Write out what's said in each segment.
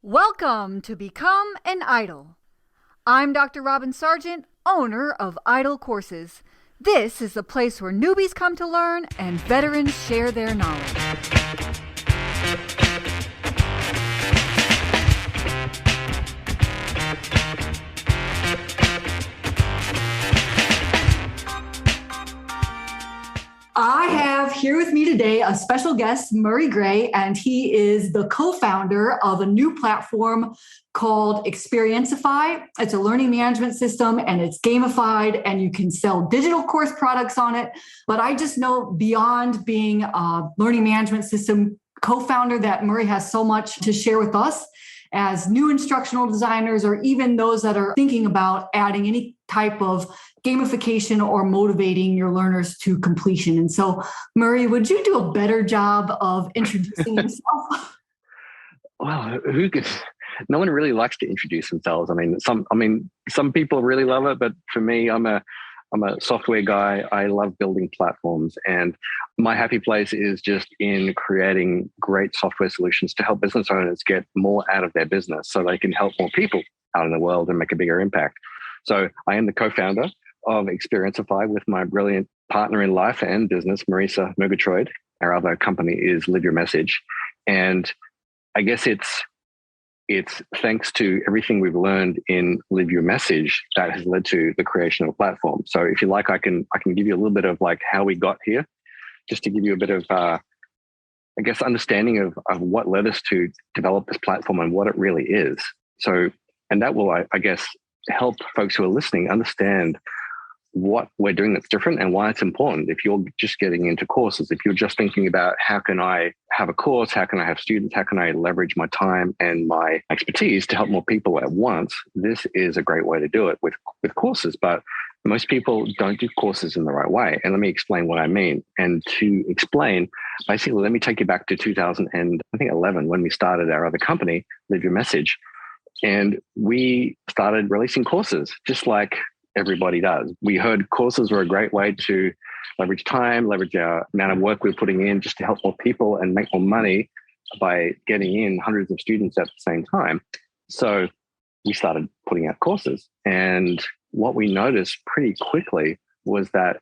Welcome to Become an Idol. I'm Dr. Robin Sargent, owner of IDOL Courses. This is the place where newbies come to learn and veterans share their knowledge. I have here with me today a special guest, Murray Gray, and he is the co-founder of a new platform called Xperiencify. It's a learning management system and it's gamified and you can sell digital course products on it. But I just know beyond being a learning management system co-founder that Murray has so much to share with us as new instructional designers or even those that are thinking about adding any type of gamification or motivating your learners to completion. And so, Murray, would you do a better job of introducing yourself? Well, who could? No one really likes to introduce themselves. Some people really love it, but for me, I'm a software guy. I love building platforms, and my happy place is just in creating great software solutions to help business owners get more out of their business, so they can help more people out in the world and make a bigger impact. So, I am the co-founder of Xperiencify with my brilliant partner in life and business, Marisa Murgatroyd. Our other company is Live Your Message. And I guess it's thanks to everything we've learned in Live Your Message that has led to the creation of a platform. So if you like, I can give you a little bit of like how we got here, just to give you a bit of, understanding of what led us to develop this platform and what it really is. So, and that will, I guess, help folks who are listening understand what we're doing that's different and why it's important. If you're just getting into courses, if you're just thinking about how can I have a course, how can I have students, how can I leverage my time and my expertise to help more people at once, this is a great way to do it with courses. But most people don't do courses in the right way. And let me explain what I mean. And to explain, basically, let me take you back to 2011 when we started our other company, Live Your Message. And we started releasing courses just like everybody does. We heard courses were a great way to leverage time, leverage our amount of work we're putting in just to help more people and make more money by getting in hundreds of students at the same time. So we started putting out courses. And what we noticed pretty quickly was that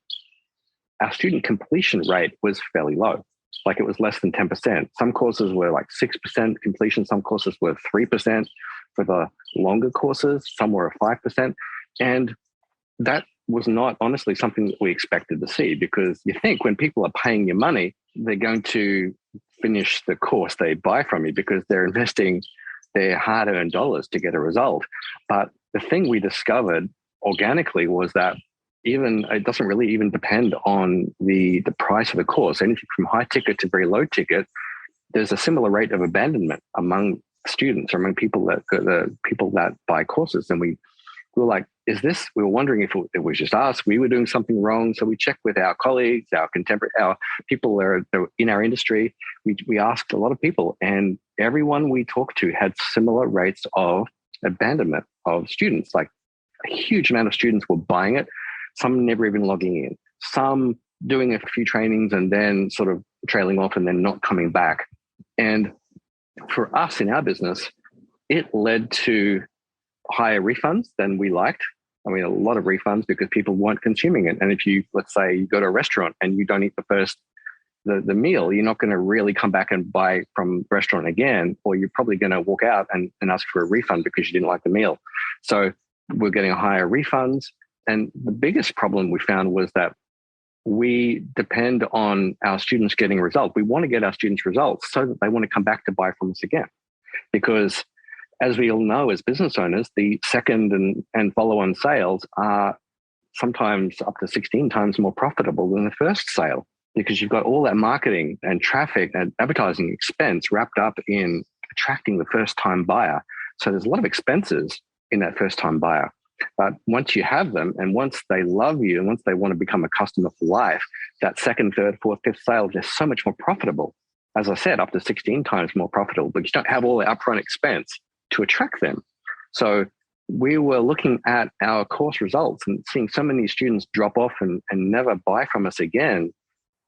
our student completion rate was fairly low. Like it was less than 10%. Some courses were like 6% completion. Some courses were 3% for the longer courses. Some were 5%. And that was not honestly something that we expected to see, because you think when people are paying you money, they're going to finish the course they buy from you because they're investing their hard-earned dollars to get a result. But the thing we discovered organically was that it doesn't really even depend on the price of the course. Anything from high ticket to very low ticket, there's a similar rate of abandonment among students or among people that buy courses. And we were like, we were wondering if it was just us, we were doing something wrong. So we checked with our colleagues, our people that are in our industry. We asked a lot of people, and everyone we talked to had similar rates of abandonment of students. Like a huge amount of students were buying it, some never even logging in, some doing a few trainings and then sort of trailing off and then not coming back. And for us in our business, it led to higher refunds than we liked. I mean, a lot of refunds because people weren't consuming it. And if you, let's say you go to a restaurant and you don't eat the meal, you're not going to really come back and buy from the restaurant again, or you're probably going to walk out and ask for a refund because you didn't like the meal. So we're getting higher refunds. And the biggest problem we found was that we depend on our students getting results. We want to get our students results so that they want to come back to buy from us again. Because as we all know, as business owners, the second and follow-on sales are sometimes up to 16 times more profitable than the first sale, because you've got all that marketing and traffic and advertising expense wrapped up in attracting the first-time buyer. So there's a lot of expenses in that first-time buyer. But once you have them, and once they love you, and once they want to become a customer for life, that second, third, fourth, fifth sale is so much more profitable. As I said, up to 16 times more profitable, but you don't have all the upfront expense to attract them. So we were looking at our course results and seeing so many students drop off and never buy from us again.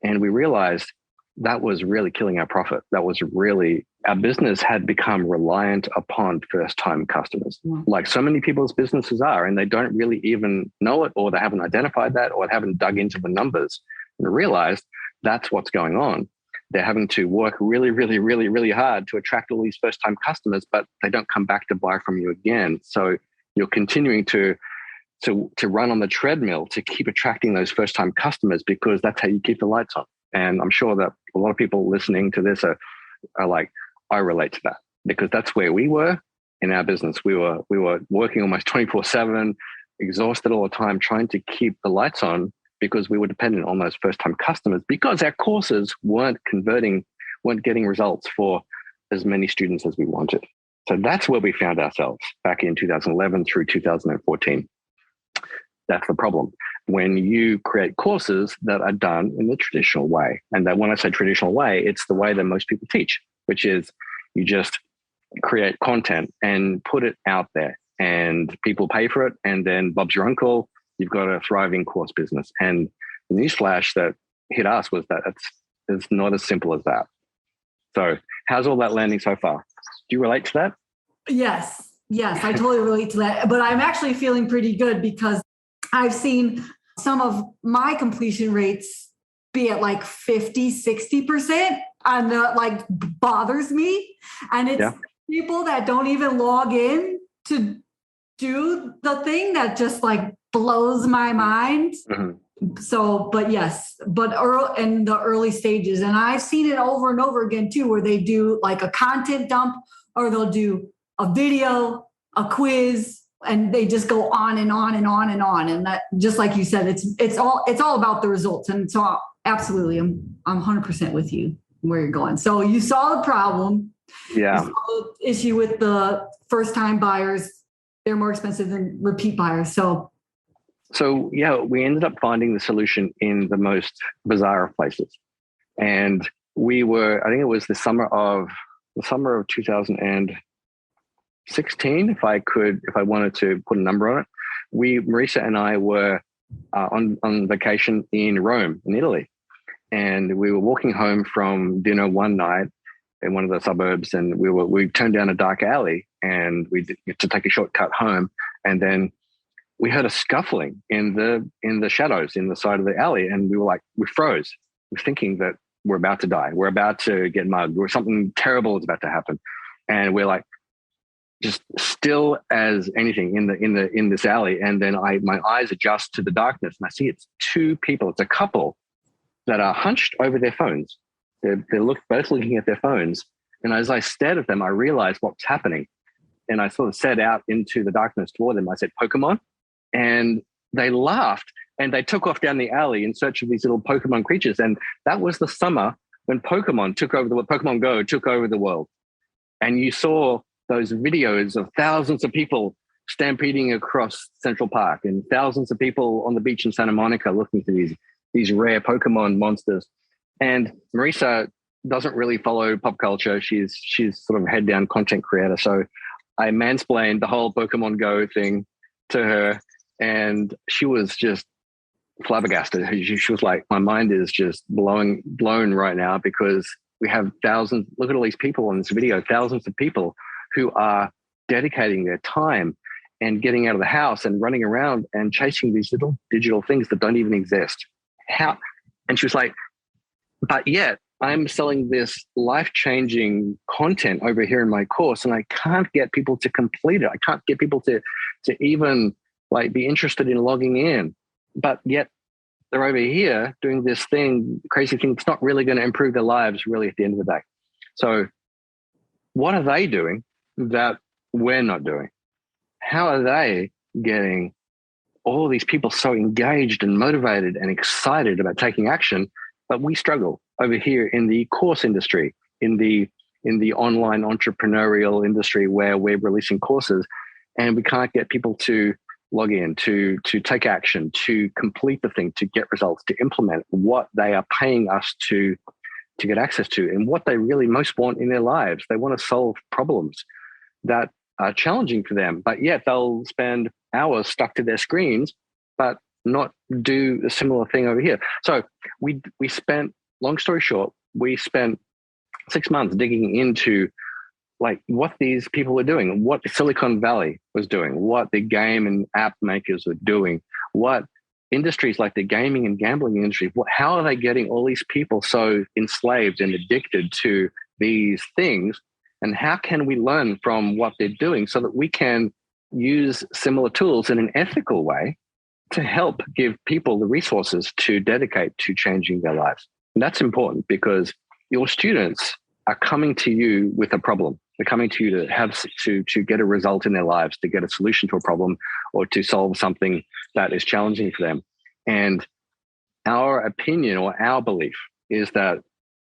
And we realized that was really killing our profit. That was really our business had become reliant upon first-time customers, like so many people's businesses are, and they don't really even know it, or they haven't identified that, or haven't dug into the numbers and realized that's what's going on. They're having to work really, really, really, really hard to attract all these first-time customers, but they don't come back to buy from you again. So you're continuing to run on the treadmill to keep attracting those first-time customers, because that's how you keep the lights on. And I'm sure that a lot of people listening to this are like, I relate to that, because that's where we were in our business. We were working almost 24/7, exhausted all the time, trying to keep the lights on, because we were dependent on those first-time customers, because our courses weren't getting results for as many students as we wanted. So that's where we found ourselves back in 2011 through 2014. That's the problem. When you create courses that are done in the traditional way, and that when I say traditional way, it's the way that most people teach, which is you just create content and put it out there, and people pay for it, and then Bob's your uncle, you've got a thriving course business. And the newsflash that hit us was that it's not as simple as that. So how's all that landing so far? Do you relate to that? Yes, I totally relate to that. But I'm actually feeling pretty good, because I've seen some of my completion rates be at like 50-60%, and that like bothers me. And it's people that don't even log in to do the thing that just like blows my mind. Mm-hmm. So, but yes, in the early stages, and I've seen it over and over again too, where they do like a content dump, or they'll do a video, a quiz, and they just go on and on and on and on. And that, just like you said, it's all about the results. And so absolutely, I'm 100% with you where you're going. So you saw the problem. Yeah. You saw the issue with the first-time buyers. They're more expensive than repeat buyers. So yeah, we ended up finding the solution in the most bizarre of places. And I think it was the summer of 2016, if I wanted to put a number on it. Marisa and I were on vacation in Rome, in Italy. And we were walking home from dinner one night in one of the suburbs, and we turned down a dark alley, and we did, to take a shortcut home. And then we heard a scuffling in the shadows in the side of the alley, and we froze. We're thinking that we're about to die. We're about to get mugged, or something terrible is about to happen. And we're like, just still as anything in this alley. And then my eyes adjust to the darkness, and I see it's two people. It's a couple that are hunched over their phones. They're both looking at their phones. And as I stared at them, I realized what's happening. And I sort of said out into the darkness toward them, I said, "Pokemon." And they laughed, and they took off down the alley in search of these little Pokemon creatures. And that was the summer when Pokemon Go took over the world. And you saw those videos of thousands of people stampeding across Central Park, and thousands of people on the beach in Santa Monica looking for these rare Pokemon monsters. And Marisa doesn't really follow pop culture. She's sort of a head down content creator. So I mansplained the whole Pokemon Go thing to her, and she was just flabbergasted. She was like, "My mind is just blown right now, because we have thousands. Look at all these people on this video, thousands of people who are dedicating their time and getting out of the house and running around and chasing these little digital things that don't even exist. How?" And she was like, "But yet I'm selling this life-changing content over here in my course, and I can't get people to complete it. I can't get people to even like be interested in logging in. But yet they're over here doing this crazy thing that's not really going to improve their lives really at the end of the day. So what are they doing that we're not doing? How are they getting all these people so engaged and motivated and excited about taking action, but we struggle over here in the course industry, in the online entrepreneurial industry, where we're releasing courses, and we can't get people to log in, to take action, to complete the thing, to get results, to implement what they are paying us to get access to, and what they really most want in their lives. They want to solve problems that are challenging for them, but yet they'll spend hours stuck to their screens, but not do a similar thing over here. So we spent, long story short, we spent 6 months digging into like what these people were doing, what Silicon Valley was doing, what the game and app makers were doing, what industries like the gaming and gambling industry, how are they getting all these people so enslaved and addicted to these things? And how can we learn from what they're doing so that we can use similar tools in an ethical way to help give people the resources to dedicate to changing their lives? And that's important because your students are coming to you with a problem. They're coming to you to have to get a result in their lives, to get a solution to a problem, or to solve something that is challenging for them. And our opinion or our belief is that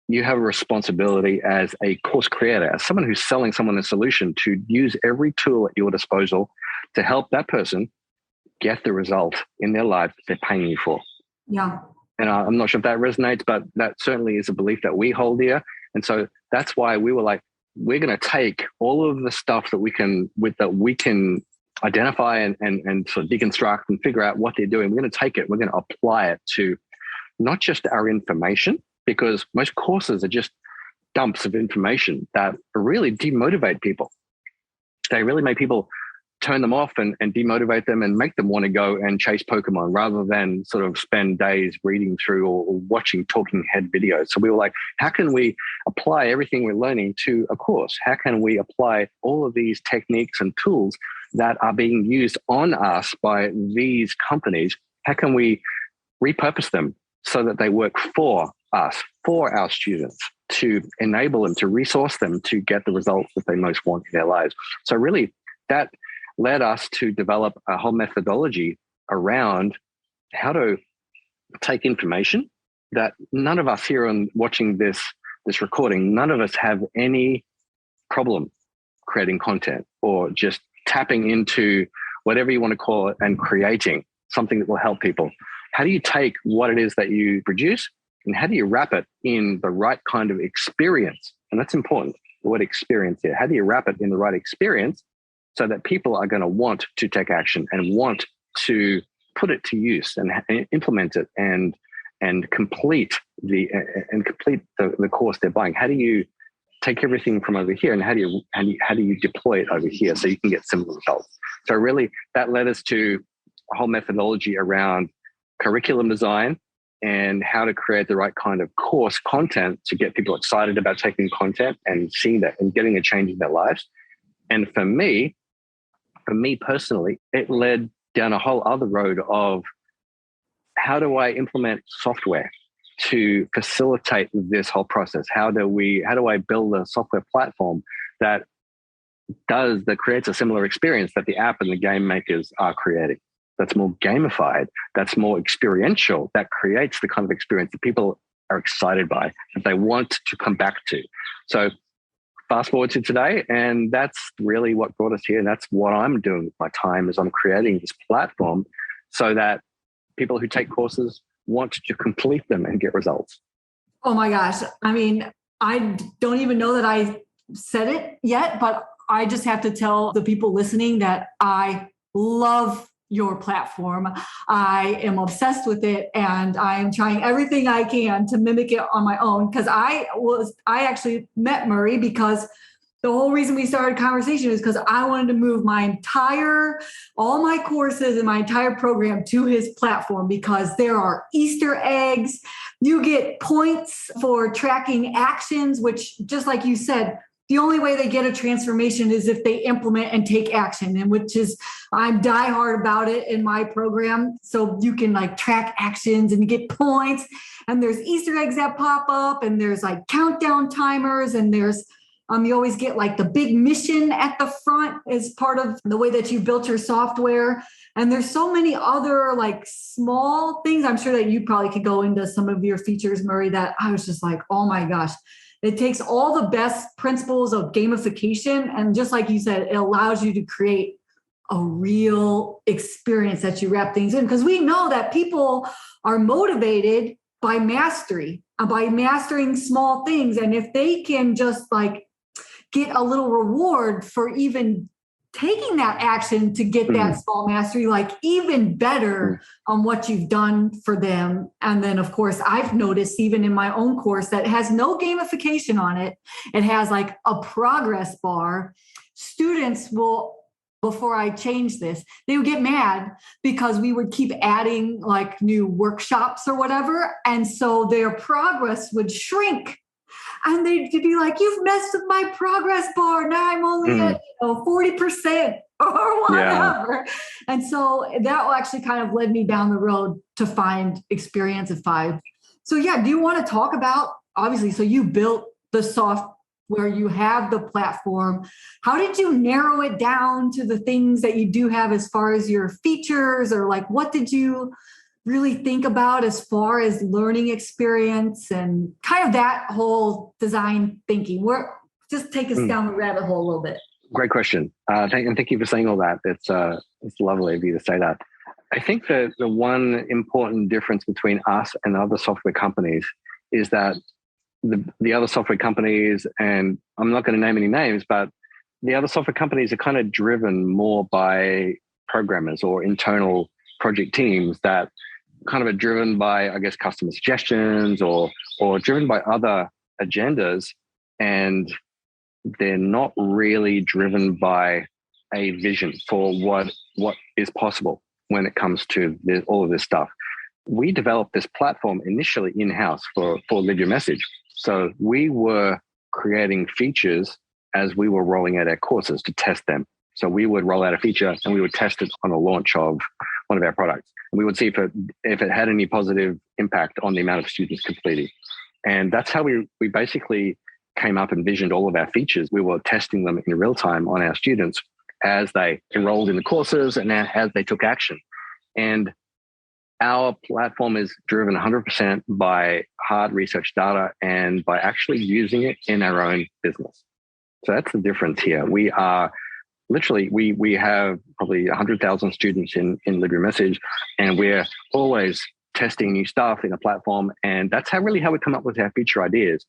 you have a responsibility as a course creator, as someone who's selling someone a solution, to use every tool at your disposal to help that person get the result in their life that they're paying you for. Yeah. And I'm not sure if that resonates, but that certainly is a belief that we hold here. And so that's why we were like, we're going to take all of the stuff that we can identify and sort of deconstruct and figure out what they're doing. We're going to take it, we're going to apply it to not just our information, because most courses are just dumps of information that really demotivate people. They really make people turn them off and demotivate them and make them want to go and chase Pokemon rather than sort of spend days reading through or watching talking head videos. So we were like, how can we apply everything we're learning to a course? How can we apply all of these techniques and tools that are being used on us by these companies? How can we repurpose them so that they work for us, for our students, to enable them, to resource them to get the results that they most want in their lives? So really that led us to develop a whole methodology around how to take information that none of us here on watching this recording, none of us have any problem creating content or just tapping into whatever you want to call it and creating something that will help people. How do you take what it is that you produce and how do you wrap it in the right kind of experience? And that's important, the word experience here. How do you wrap it in the right experience so that people are going to want to take action and want to put it to use and implement it and complete the course they're buying? How do you take everything from over here and how do you deploy it over here so you can get similar results? So really that led us to a whole methodology around curriculum design and how to create the right kind of course content to get people excited about taking content and seeing that and getting a change in their lives. And for me personally, it led down a whole other road of how do I implement software to facilitate this whole process? How do I build a software platform that creates a similar experience that the app and the game makers are creating? That's more gamified, that's more experiential, that creates the kind of experience that people are excited by, that they want to come back to. So fast forward to today, and that's really what brought us here. And that's what I'm doing with my time is I'm creating this platform so that people who take courses want to complete them and get results. Oh my gosh. I mean, I don't even know that I said it yet, but I just have to tell the people listening that I love your platform. I am obsessed with it and I am trying everything I can to mimic it on my own. Because I actually met Murray because the whole reason we started a conversation is because I wanted to move all my courses and my entire program to his platform because there are Easter eggs. You get points for tracking actions, which just like you said, the only way they get a transformation is if they implement and take action, and which is I'm diehard about it in my program. So you can like track actions and you get points, and there's Easter eggs that pop up, and there's like countdown timers, and there's you always get like the big mission at the front as part of the way that you built your software. And there's so many other like small things. I'm sure that you probably could go into some of your features, Murray, that I was just like, oh my gosh. It takes all the best principles of gamification. And just like you said, it allows you to create a real experience that you wrap things in. Because we know that people are motivated by mastery, by mastering small things. And if they can just like get a little reward for even taking that action to get that small mastery, like even better on what you've done for them. And then, of course, I've noticed even in my own course that has no gamification on it. It has like a progress bar. Students will, before I change this, they would get mad because we would keep adding like new workshops or whatever. And so their progress would shrink. And they'd be like, you've messed with my progress bar. Now I'm only at 40% or whatever. Yeah. And so that actually kind of led me down the road to find Xperiencify. So yeah, do you want to talk about, obviously, so you built the software, you have the platform. How did you narrow it down to the things that you do have as far as your features, or like what did you really think about as far as learning experience and kind of that whole design thinking? Just take us down the rabbit hole a little bit. Great question. Thank you for saying all that. It's lovely of you to say that. I think that the one important difference between us and other software companies is that the other software companies, and I'm not going to name any names, but the other software companies are kind of driven more by programmers or internal project teams that kind of are driven by, I guess, customer suggestions or driven by other agendas, and they're not really driven by a vision for what is possible when it comes to all of this stuff. We developed this platform initially in-house for Live Your Message. So we were creating features as we were rolling out our courses to test them. So we would roll out a feature and we would test it on a launch of one of our products. And we would see if it had any positive impact on the amount of students completing. And that's how we basically came up and visioned all of our features. We were testing them in real time on our students as they enrolled in the courses and as they took action. And our platform is driven 100% by hard research data and by actually using it in our own business. So that's the difference here. We are literally, we have probably 100,000 students in Live Your Message, and we're always testing new stuff in a platform. And that's how we come up with our feature ideas.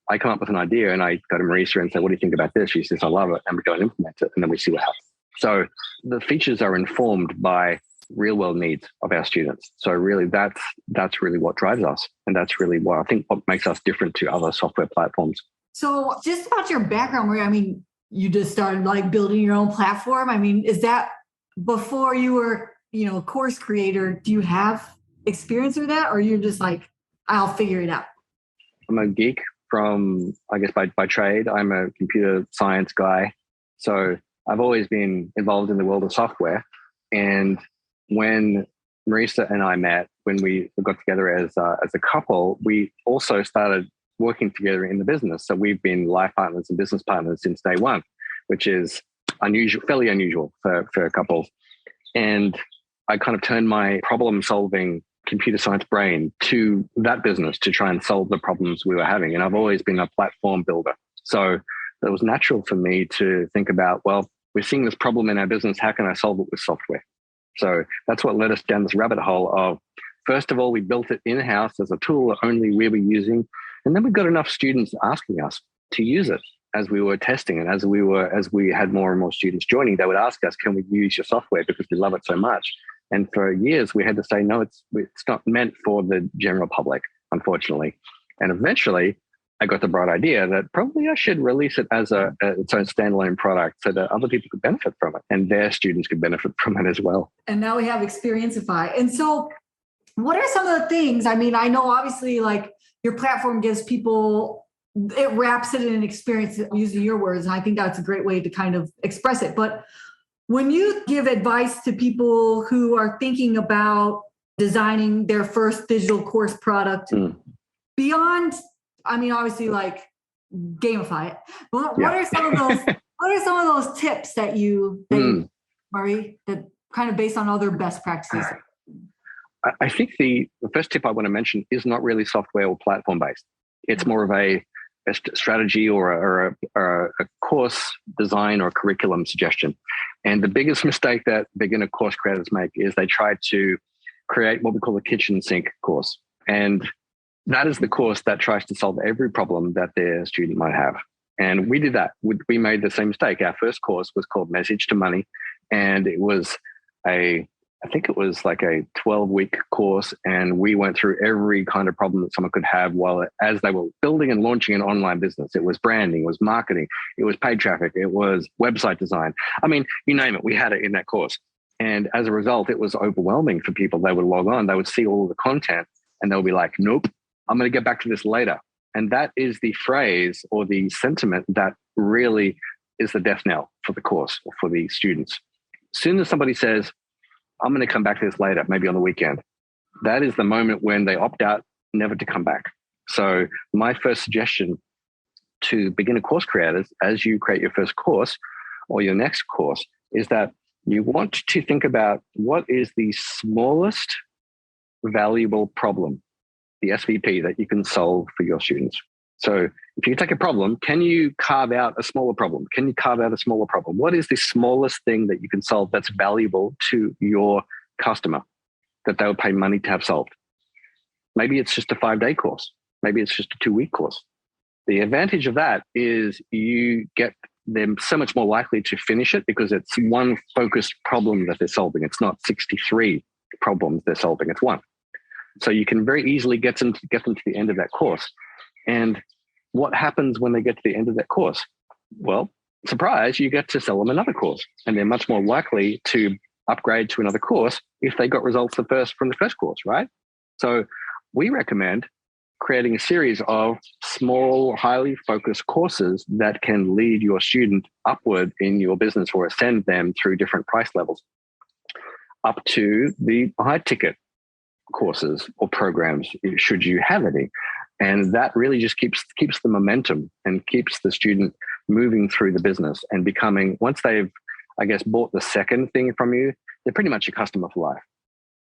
I come up with an idea and I go to Marisa and say, what do you think about this? She says, I love it. And we go and implement it. And then we see what happens. So the features are informed by real world needs of our students. So really that's really what drives us. And that's really what I think what makes us different to other software platforms. So just about your background, Maria, I mean, you just started like building your own platform. I mean, is that before you were, a course creator? Do you have experience with that? Or you're just like, I'll figure it out? I'm a geek from, I guess, by trade. I'm a computer science guy. So I've always been involved in the world of software. And when Marisa and I met, when we got together as a couple, we also started working together in the business. So we've been life partners and business partners since day one, which is fairly unusual for couples. And I kind of turned my problem-solving computer science brain to that business to try and solve the problems we were having. And I've always been a platform builder. So it was natural for me to think about, well, we're seeing this problem in our business. How can I solve it with software? So that's what led us down this rabbit hole of, first of all, we built it in-house as a tool that only we were using. And then we got enough students asking us to use it as we were testing. And as we had more and more students joining, they would ask us, can we use your software because we love it so much? And for years, we had to say, no, it's not meant for the general public, unfortunately. And eventually, I got the bright idea that probably I should release it as its own standalone product so that other people could benefit from it and their students could benefit from it as well. And now we have Xperiencify. And so what are some of the things? I mean, I know obviously like your platform gives people, it wraps it in an experience using your words. And I think that's a great way to kind of express it. But when you give advice to people who are thinking about designing their first digital course product beyond, I mean, obviously like gamify it. What are some of those, what are some of those tips that you, Murray, that kind of based on other best practices? I think the first tip I want to mention is not really software or platform based. It's more of a strategy or a course design or curriculum suggestion. And the biggest mistake that beginner course creators make is they try to create what we call a kitchen sink course. And that is the course that tries to solve every problem that their student might have. And we did that. We made the same mistake. Our first course was called Message to Money. And it was I think it was like a 12-week course. And we went through every kind of problem that someone could have as they were building and launching an online business. It was branding, it was marketing, it was paid traffic, it was website design. I mean, you name it, we had it in that course. And as a result, it was overwhelming for people. They would log on, they would see all of the content, and they'll be like, nope, I'm going to get back to this later. And that is the phrase or the sentiment that really is the death knell for the course or for the students. As soon as somebody says, I'm going to come back to this later, maybe on the weekend, that is the moment when they opt out, never to come back. So my first suggestion to beginner course creators, as you create your first course or your next course, is that you want to think about what is the smallest valuable problem, the SVP, that you can solve for your students. So if you take a problem, can you carve out a smaller problem? Can you carve out a smaller problem? What is the smallest thing that you can solve that's valuable to your customer that they'll pay money to have solved? Maybe it's just a 5-day course. Maybe it's just a 2-week course. The advantage of that is you get them so much more likely to finish it because it's one focused problem that they're solving. It's not 63 problems they're solving. It's one. So you can very easily get them to the end of that course. And what happens when they get to the end of that course? Well, surprise, you get to sell them another course. And they're much more likely to upgrade to another course if they got results from the first course, right? So we recommend creating a series of small, highly focused courses that can lead your student upward in your business or ascend them through different price levels up to the high ticket courses or programs, should you have any. And that really just keeps the momentum and keeps the student moving through the business and becoming, once they've, I guess, bought the second thing from you, they're pretty much your customer for life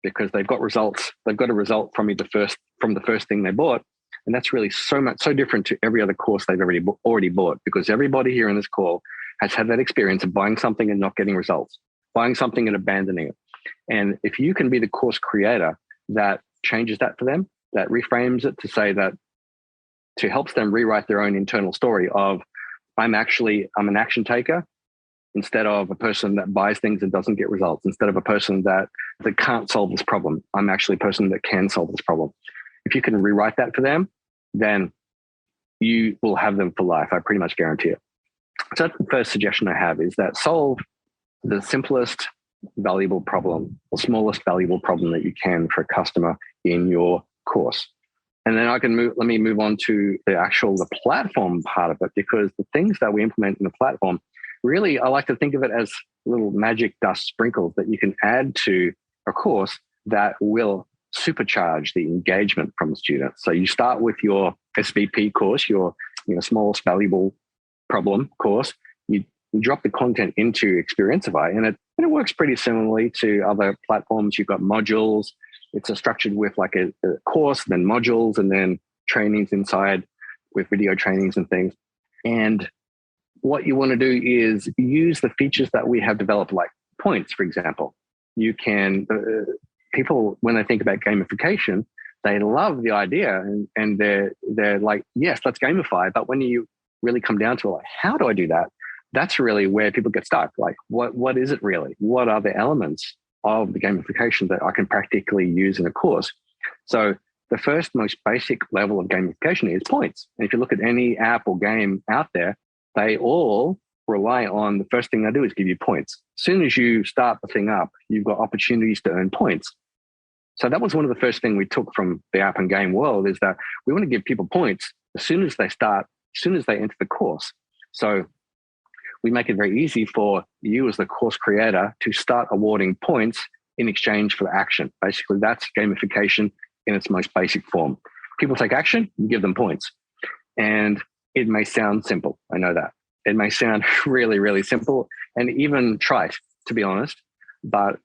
because they've got results. They've got a result from the first thing they bought. And that's really so different to every other course they've already bought, because everybody here in this call has had that experience of buying something and not getting results, buying something and abandoning it. And if you can be the course creator that changes that for them, that reframes it to say that, to helps them rewrite their own internal story of, I'm an action taker instead of a person that buys things and doesn't get results, instead of a person that can't solve this problem. I'm actually a person that can solve this problem. If you can rewrite that for them, then you will have them for life. I pretty much guarantee it. So that's the first suggestion I have, is that solve the simplest valuable problem or smallest valuable problem that you can for a customer in your course. And then let me move on to the platform part of it, because the things that we implement in the platform, really, I like to think of it as little magic dust sprinkles that you can add to a course that will supercharge the engagement from the students. So you start with your SVP course, your smallest valuable problem course. You drop the content into Xperiencify, and it works pretty similarly to other platforms. You've got modules. It's structured with like a course, then modules, and then trainings inside with video trainings and things. And what you want to do is use the features that we have developed, like points, for example. You can, people, when they think about gamification, they love the idea and they're like, yes, let's gamify. But when you really come down to it, like, how do I do that? That's really where people get stuck. Like, what is it really? What are the elements of the gamification that I can practically use in a course? So the first most basic level of gamification is points. And if you look at any app or game out there, they all rely on, the first thing they do is give you points. As soon as you start the thing up, you've got opportunities to earn points. So that was one of the first things we took from the app and game world, is that we want to give people points as soon as they enter the course. So we make it very easy for you as the course creator to start awarding points in exchange for action. Basically, that's gamification in its most basic form. People take action, you give them points. And it may sound simple. I know that. It may sound really, really simple and even trite, to be honest. But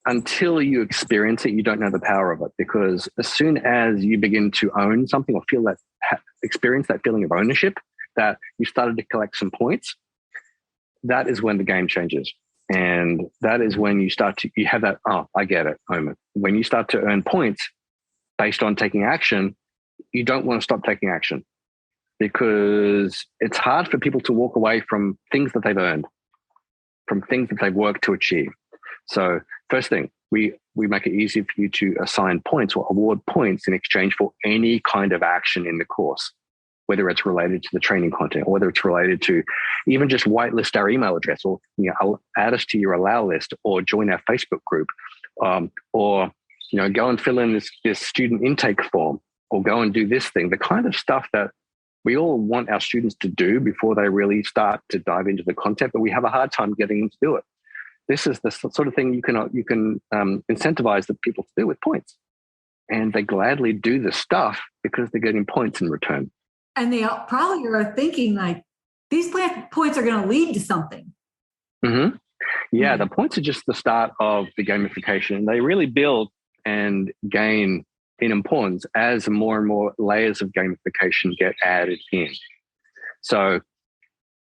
until you experience it, you don't know the power of it. Because as soon as you begin to own something or experience that feeling of ownership, that you started to collect some points, that is when the game changes. And that is when you have that, oh, I get it moment. When you start to earn points based on taking action, you don't want to stop taking action. because it's hard for people to walk away from things that they've earned, from things that they've worked to achieve. So first thing, we make it easy for you to assign points or award points in exchange for any kind of action in the course, whether it's related to the training content, or whether it's related to even just whitelist our email address, or add us to your allow list, or join our Facebook group, or go and fill in this student intake form, or go and do this thing. The kind of stuff that we all want our students to do before they really start to dive into the content, but we have a hard time getting them to do it. This is the sort of thing you can incentivize the people to do with points, and they gladly do the stuff because they're getting points in return. And they probably are thinking like, these points are going to lead to something. Mm-hmm. Yeah, the points are just the start of the gamification. They really build and gain in importance as more and more layers of gamification get added in. So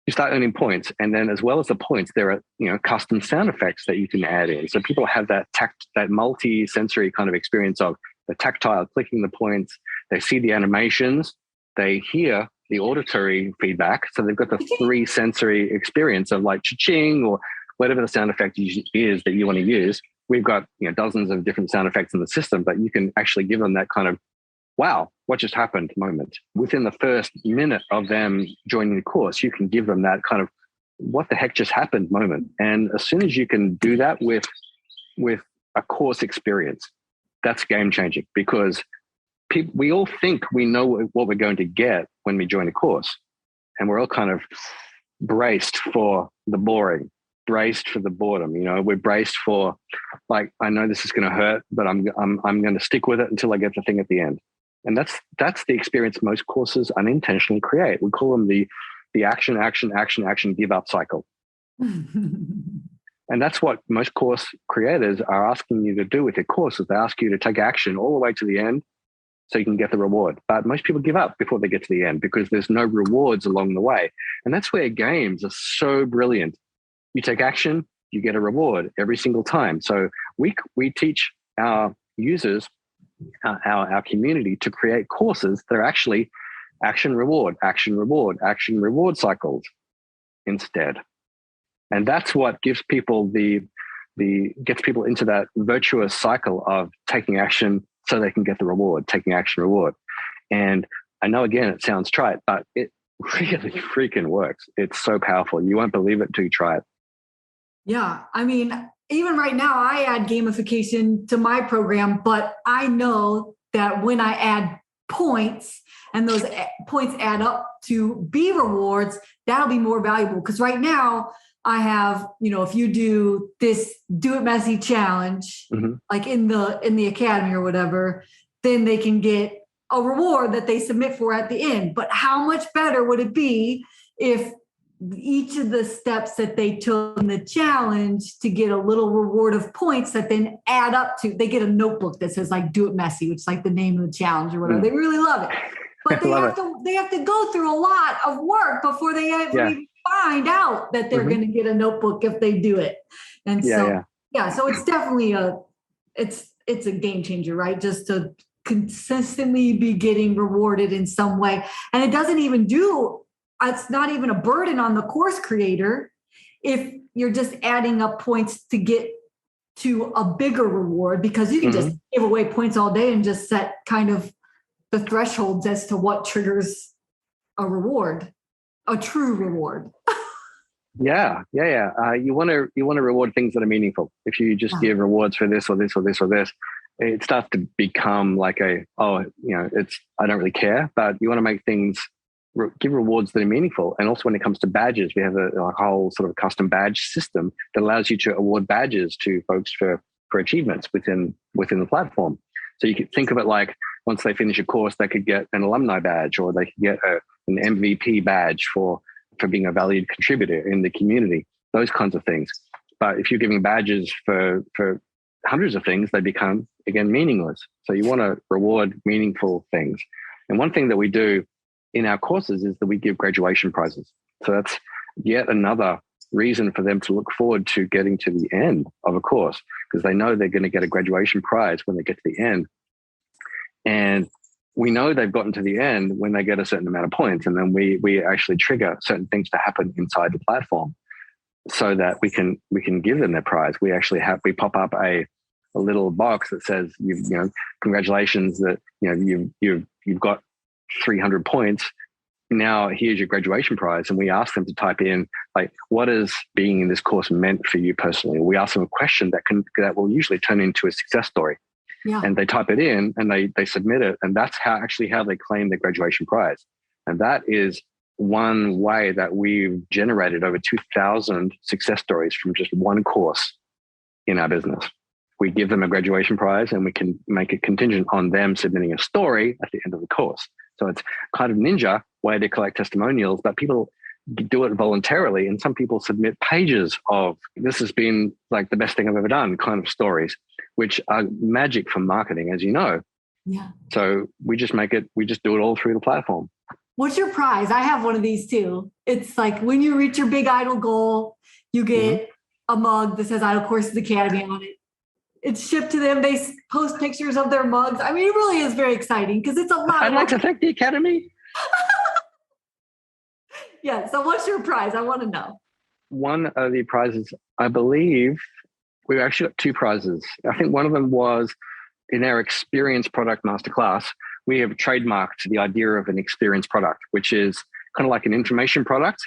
you start earning points, and then as well as the points, there are custom sound effects that you can add in. So people have that multi-sensory kind of experience of the tactile clicking the points. They see the animations, they hear the auditory feedback. So they've got the 3 sensory experience of like cha-ching or whatever the sound effect is that you want to use. We've got dozens of different sound effects in the system, but you can actually give them that kind of, wow, what just happened moment. Within the first minute of them joining the course, you can give them that kind of, what the heck just happened moment. And as soon as you can do that with a course experience, that's game changing, because we all think we know what we're going to get when we join a course. And we're all kind of braced for the boring, braced for the boredom. We're braced for, like, I know this is going to hurt, but I'm going to stick with it until I get the thing at the end. And that's the experience most courses unintentionally create. We call them the action, give up cycle. And that's what most course creators are asking you to do with your courses. They ask you to take action all the way to the end so you can get the reward. But most people give up before they get to the end because there's no rewards along the way. And that's where games are so brilliant. You take action, you get a reward every single time. So we teach our users, our community, to create courses that are actually action reward cycles instead. And that's what gives people gets people into that virtuous cycle of taking action so they can get the reward, taking action, reward. And I know, again, it sounds trite, but it really freaking works. It's so powerful. You won't believe it till you try it. Yeah. I mean, even right now, I add gamification to my program, but I know that when I add points and those points add up to be rewards, that'll be more valuable. Because right now I have, if you do this Do It Messy challenge, like in the academy or whatever, then they can get a reward that they submit for at the end. But how much better would it be if each of the steps that they took in the challenge to get a little reward of points that then add up to, they get a notebook that says like Do It Messy, which is like the name of the challenge or whatever. They really love it. But they have to go through a lot of work before they even find out that they're going to get a notebook if they do it. And so it's definitely it's a game changer, right? Just to consistently be getting rewarded in some way. And it doesn't even it's not even a burden on the course creator if you're just adding up points to get to a bigger reward, because you can just give away points all day and just set kind of the thresholds as to what triggers a reward, a true reward. Yeah. You want to reward things that are meaningful. If you just give rewards for this or this or this or this, it starts to become like I don't really care. But you want to make things, give rewards that are meaningful. And also when it comes to badges, we have a whole sort of custom badge system that allows you to award badges to folks for achievements within the platform. So you could think of it like, once they finish a course, they could get an alumni badge, or they could get an MVP badge for being a valued contributor in the community, those kinds of things. But if you're giving badges for hundreds of things, they become, again, meaningless. So you want to reward meaningful things. And one thing that we do in our courses is that we give graduation prizes. So that's yet another reason for them to look forward to getting to the end of a course, because they know they're going to get a graduation prize when they get to the end. And we know they've gotten to the end when they get a certain amount of points. And then we actually trigger certain things to happen inside the platform so that we can give them their prize. We pop up a little box that says, congratulations that, you've got 300 points. Now here's your graduation prize. And we ask them to type in, like, what has being in this course meant for you personally? We ask them a question that will usually turn into a success story. Yeah. And they type it in and they submit it. And that's how they claim their graduation prize. And that is one way that we've generated over 2,000 success stories from just one course in our business. We give them a graduation prize and we can make it contingent on them submitting a story at the end of the course. So it's kind of ninja way to collect testimonials, but people do it voluntarily. And some people submit pages of, this has been like the best thing I've ever done kind of stories, which are magic for marketing, as you know. Yeah. So we just do it all through the platform. What's your prize? I have one of these too. It's like when you reach your big idol goal, you get a mug that says Idol Courses Academy on it. It's shipped to them. They post pictures of their mugs. I mean, it really is very exciting because it's a lot. I'd like to thank the Academy. Yeah. So what's your prize? I want to know. One of the prizes, I believe, we actually got two prizes. I think one of them was in our experience product masterclass. We have trademarked the idea of an experience product, which is kind of like an information product,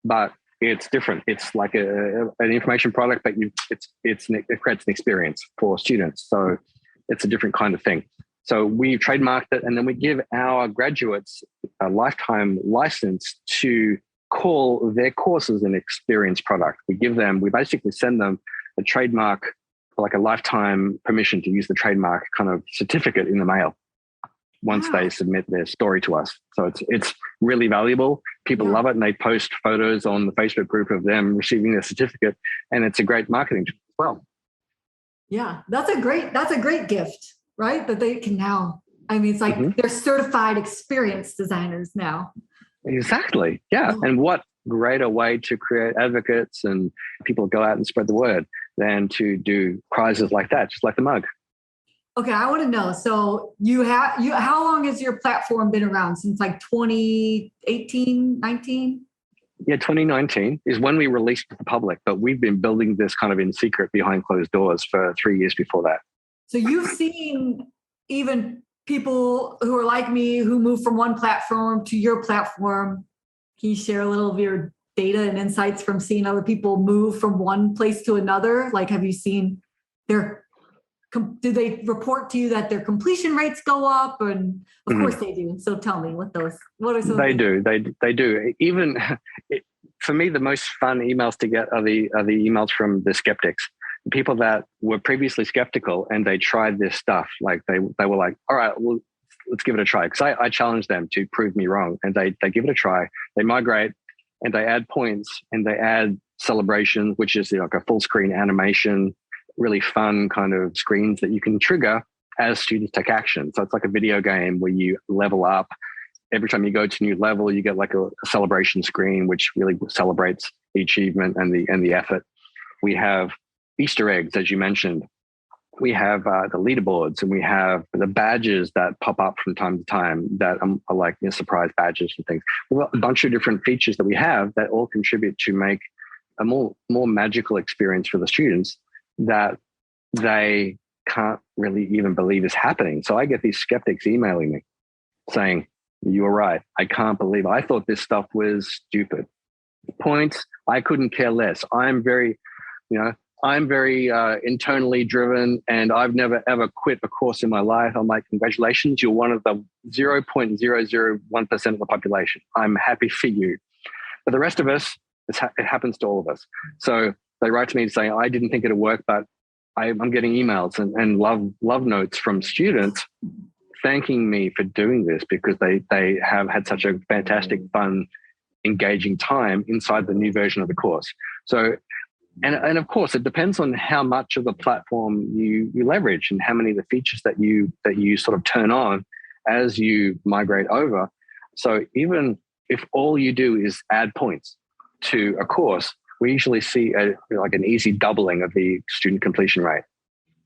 but it's different. It's like an information product, but it creates an experience for students. So it's a different kind of thing. So we trademarked it, and then we give our graduates a lifetime license to call their courses an experience product. We basically send them a trademark, like a lifetime permission to use the trademark kind of certificate in the mail once they submit their story to us. So it's really valuable. People love it, and they post photos on the Facebook group of them receiving their certificate, and it's a great marketing tool as well. Yeah, that's a great gift, right? That they can now. I mean, it's like they're certified experience designers now. Exactly. Yeah. And what greater way to create advocates and people go out and spread the word than to do prizes like that, just like the mug. Okay, I want to know. So how long has your platform been around? Since like 2018, 19? Yeah, 2019 is when we released to the public, but we've been building this kind of in secret behind closed doors for 3 years before that. So you've seen even people who are like me who move from one platform to your platform. Can you share a little of your data and insights from seeing other people move from one place to another? Like, have you seen do they report to you that their completion rates go up? And of course they do. So tell me what are some? They do. Even for me, the most fun emails to get are the emails from the skeptics, people that were previously skeptical and they tried this stuff. Like they were like, all right, well, let's give it a try. Because I challenged them to prove me wrong, and they give it a try. They migrate and they add points and they add celebrations, which is like a full screen animation, really fun kind of screens that you can trigger as students take action. So it's like a video game where you level up. Every time you go to a new level, you get like a celebration screen, which really celebrates the achievement and the effort. We have Easter eggs, as you mentioned. We have the leaderboards, and we have the badges that pop up from time to time that are like surprise badges and things. We've got a bunch of different features that we have that all contribute to make a more magical experience for the students that they can't really even believe is happening. So I get these skeptics emailing me saying, "You were right. I can't believe I thought this stuff was stupid. Points, I couldn't care less. I'm very internally driven, and I've never ever quit a course in my life." I'm like, congratulations, you're one of the 0.001% of the population. I'm happy for you. But the rest of us, it happens to all of us. So they write to me saying, I didn't think it'd work, but I'm getting emails and love notes from students thanking me for doing this because they have had such a fantastic, fun, engaging time inside the new version of the course. So, and of course, it depends on how much of the platform you leverage and how many of the features that you sort of turn on as you migrate over. So even if all you do is add points to a course, we usually see like an easy doubling of the student completion rate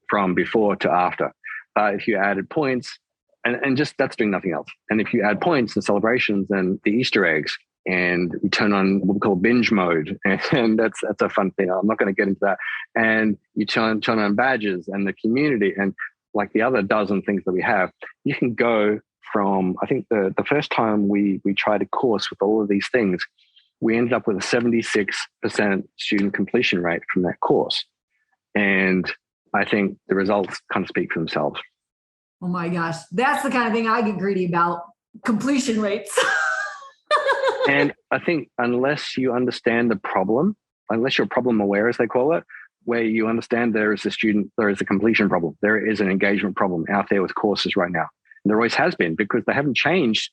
from before to after. If you added points and just that's doing nothing else. And if you add points and celebrations and the Easter eggs, and you turn on what we call binge mode, and that's a fun thing. I'm not going to get into that. And you turn on badges and the community and like the other dozen things that we have, you can go from, I think the first time we tried a course with all of these things, we ended up with a 76% student completion rate from that course. And I think the results kind of speak for themselves. Oh my gosh. That's the kind of thing I get greedy about, completion rates. And I think unless you understand the problem, unless you're problem aware, as they call it, where you understand there is a completion problem, there is an engagement problem out there with courses right now. And there always has been, because they haven't changed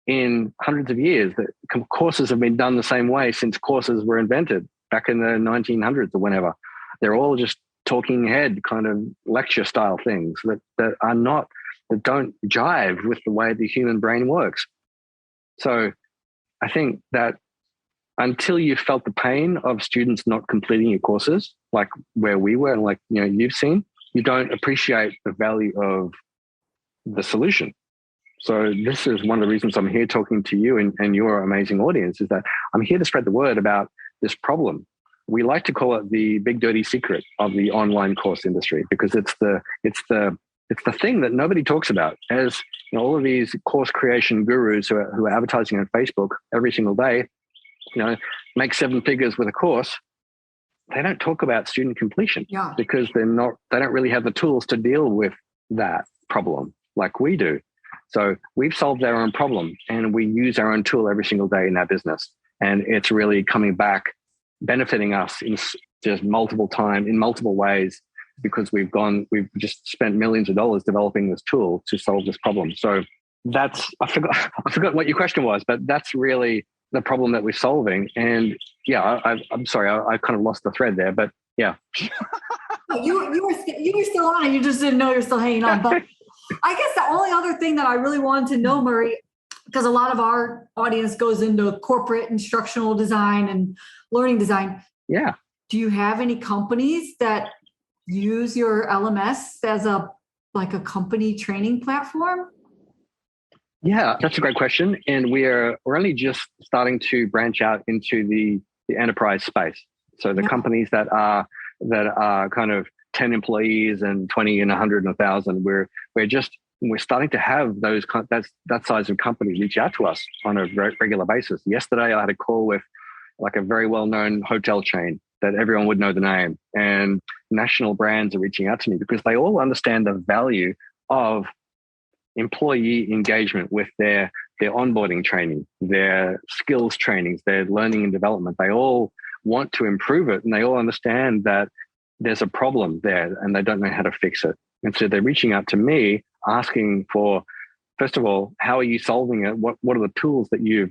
in hundreds of years. The courses have been done the same way since courses were invented back in the 1900s or whenever. They're all just talking head kind of lecture style things that don't jive with the way the human brain works. So I think that until you felt the pain of students not completing your courses, like where we were and like, you've seen, you don't appreciate the value of the solution. So this is one of the reasons I'm here talking to you and your amazing audience, is that I'm here to spread the word about this problem. We like to call it the big dirty secret of the online course industry, because it's the thing that nobody talks about. As all of these course creation gurus who are advertising on Facebook every single day, make 7 figures with a course, they don't talk about student completion because they don't really have the tools to deal with that problem like we do. So we've solved our own problem, and we use our own tool every single day in our business. And it's really coming back, benefiting us in just multiple ways, because we've just spent millions of dollars developing this tool to solve this problem. So I forgot what your question was, but that's really the problem that we're solving. And yeah, I'm sorry, I kind of lost the thread there, but yeah. You were still on it. You just didn't know you're still hanging on. But I guess the only other thing that I really wanted to know, Murray, because a lot of our audience goes into corporate instructional design and learning design. Yeah. Do you have any companies that use your LMS as a company training platform? Yeah, that's a great question. And we're only just starting to branch out into the enterprise space. So the companies that are kind of 10 employees and 20 and 100 and 1,000, we're starting to have that size of company reach out to us on a very regular basis. Yesterday, I had a call with like a very well-known hotel chain that everyone would know the name, and national brands are reaching out to me because they all understand the value of employee engagement with their onboarding training, their skills trainings, their learning and development. They all want to improve it, and they all understand that there's a problem there and they don't know how to fix it. And so they're reaching out to me asking for, first of all, how are you solving it? What are the tools that you've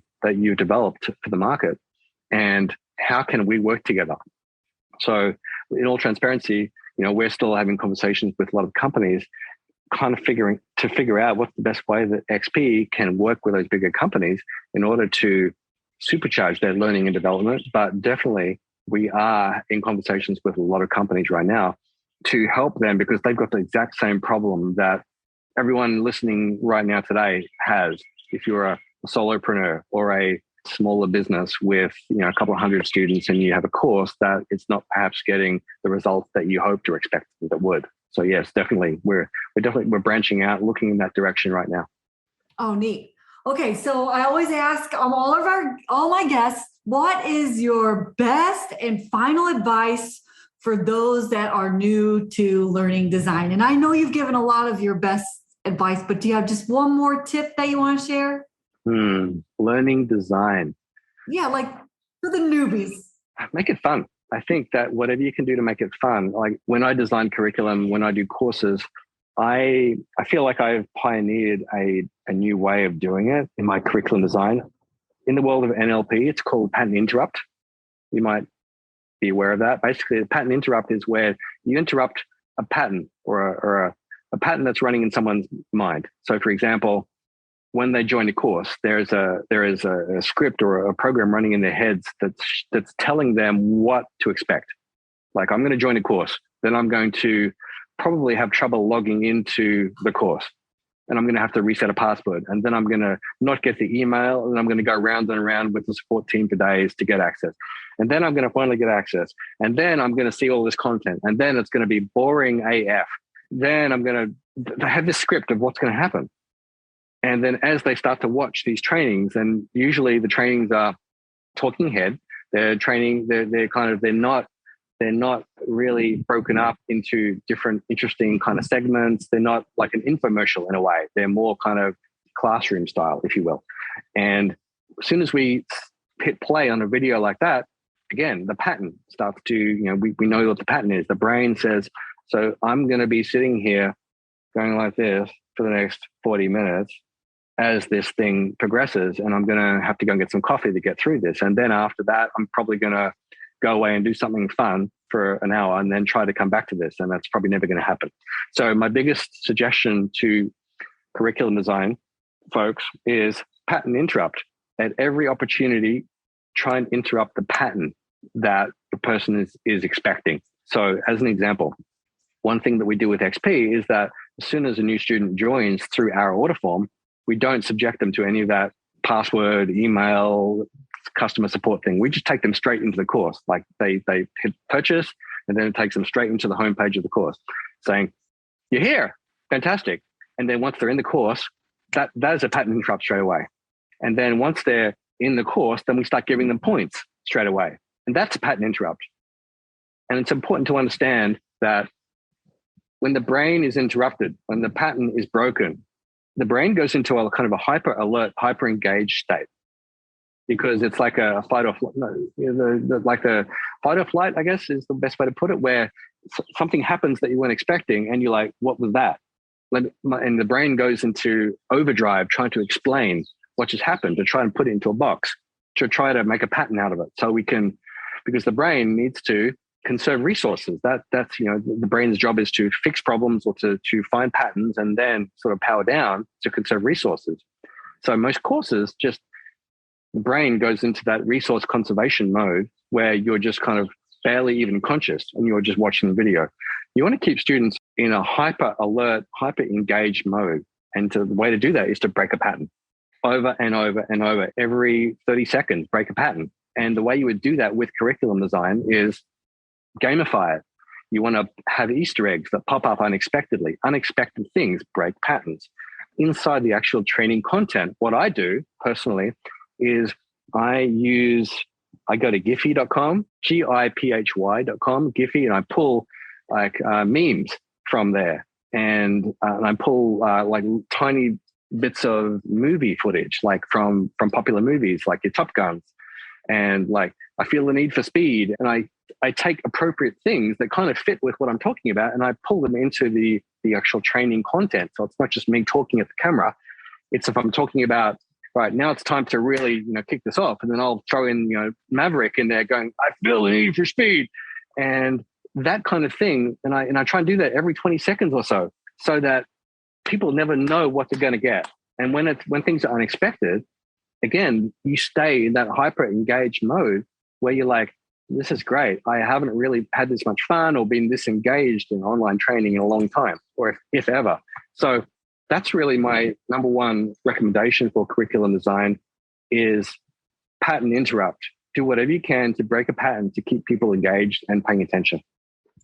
developed for the market? And how can we work together? So in all transparency, we're still having conversations with a lot of companies, kind of figure out what's the best way that XP can work with those bigger companies in order to supercharge their learning and development. But definitely we are in conversations with a lot of companies right now to help them, because they've got the exact same problem that everyone listening right now today has. If you're a solopreneur or a smaller business with a couple of hundred students, and you have a course that it's not perhaps getting the results that you hoped or expected that would. So yes, definitely we're branching out, looking in that direction right now. Oh, neat. Okay, so I always ask all my guests, what is your best and final advice for those that are new to learning design? And I know you've given a lot of your best advice, but do you have just one more tip that you want to share? Learning design. Yeah, like for the newbies. Make it fun. I think that whatever you can do to make it fun, like when I design curriculum, when I do courses, I feel like I've pioneered a new way of doing it in my curriculum design. In the world of NLP, it's called pattern interrupt. You might be aware of that. Basically, a pattern interrupt is where you interrupt a pattern or a pattern that's running in someone's mind. So, for example, when they join a course, there is a script or a program running in their heads that's telling them what to expect. Like, I'm going to join a course, then I'm going to probably have trouble logging into the course. and I'm going to have to reset a password. And then I'm going to not get the email, and I'm going to go round and around with the support team for days to get access. And then I'm going to finally get access. And then I'm going to see all this content. And then it's going to be boring AF. Then they have this script of what's going to happen. And then as they start to watch these trainings, and usually the trainings are talking head, they're not really broken up into different interesting kind of segments. They're not like an infomercial in a way. They're more kind of classroom style, if you will. And as soon as we hit play on a video like that, again, the pattern starts to, we know what the pattern is. The brain says, so I'm going to be sitting here going like this for the next 40 minutes as this thing progresses, and I'm going to have to go and get some coffee to get through this. And then after that, I'm probably going to go away and do something fun for an hour and then try to come back to this. And that's probably never going to happen. So my biggest suggestion to curriculum design folks is pattern interrupt. At every opportunity, try and interrupt the pattern that the person is expecting. So as an example, one thing that we do with XP is that as soon as a new student joins through our order form, we don't subject them to any of that password, email, customer support thing. We just take them straight into the course. Like they hit purchase, and then it takes them straight into the homepage of the course saying, you're here, fantastic. And then once they're in the course, that is a pattern interrupt straight away. And then once they're in the course, then we start giving them points straight away. And that's a pattern interrupt. And it's important to understand that when the brain is interrupted, when the pattern is broken, the brain goes into a kind of a hyper alert, hyper engaged state, because it's like a fight or flight. Like a fight or flight, I guess, is the best way to put it, where something happens that you weren't expecting, and you're like, "What was that?" And the brain goes into overdrive, trying to explain what just happened, to try and put it into a box, to try to make a pattern out of it, so we can, because the brain needs to conserve resources. That's the brain's job is to fix problems or to find patterns and then sort of power down to conserve resources. So most courses, just the brain goes into that resource conservation mode where you're just kind of barely even conscious and you're just watching the video. You want to keep students in a hyper alert, hyper engaged mode. And the way to do that is to break a pattern over and over and over. Every 30 seconds, break a pattern. And the way you would do that with curriculum design is gamify it. You want to have Easter eggs that pop up unexpectedly. Unexpected things break patterns. Inside the actual training content, what I do personally is I go to Giphy.com, Giphy.com, Giphy, and I pull like memes from there. And I pull like tiny bits of movie footage, like from popular movies, like your Top Guns. And like, I feel the need for speed. And I take appropriate things that kind of fit with what I'm talking about, and I pull them into the actual training content. So it's not just me talking at the camera. It's if I'm talking about, right, now it's time to really, kick this off. And then I'll throw in, Maverick in there going, I feel the need for speed. And that kind of thing. And I try and do that every 20 seconds or so that people never know what they're going to get. And when things are unexpected, again, you stay in that hyper engaged mode where you're like, this is great. I haven't really had this much fun or been this engaged in online training in a long time, or if ever. So that's really my number one recommendation for curriculum design is pattern interrupt. Do whatever you can to break a pattern to keep people engaged and paying attention.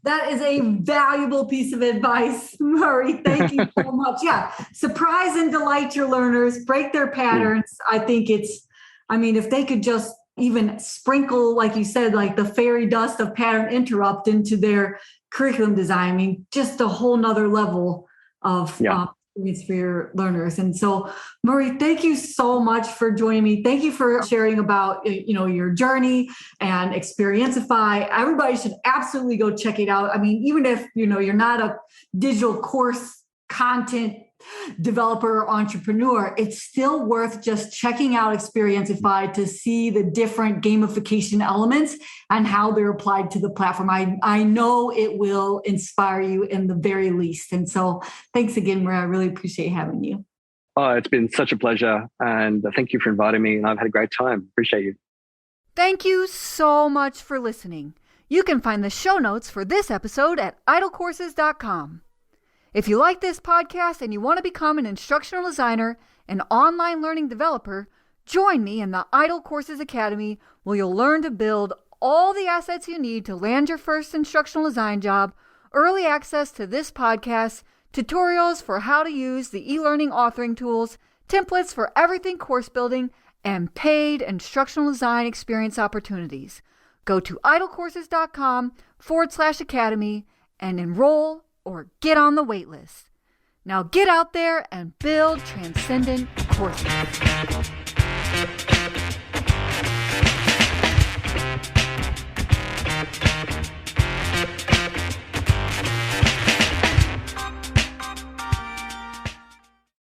That is a valuable piece of advice, Murray. Thank you so much. Yeah. Surprise and delight your learners, break their patterns. I think if they could just even sprinkle, like you said, like the fairy dust of pattern interrupt into their curriculum design, just a whole nother level of experience for your learners. And so, Murray, thank you so much for joining me. Thank you for sharing about, your journey and Xperiencify. Everybody should absolutely go check it out. Even if, you're not a digital course content developer or entrepreneur, it's still worth just checking out Xperiencify to see the different gamification elements and how they're applied to the platform. I know it will inspire you in the very least. And so thanks again, Maria. I really appreciate having you. Oh, it's been such a pleasure. And thank you for inviting me. And I've had a great time. Appreciate you. Thank you so much for listening. You can find the show notes for this episode at idolcourses.com. If you like this podcast and you want to become an instructional designer and online learning developer, join me in the IDOL Courses Academy, where you'll learn to build all the assets you need to land your first instructional design job, early access to this podcast, tutorials for how to use the e-learning authoring tools, templates for everything course building, and paid instructional design experience opportunities. Go to idolcourses.com/academy and enroll or get on the wait list. Now get out there and build transcendent courses.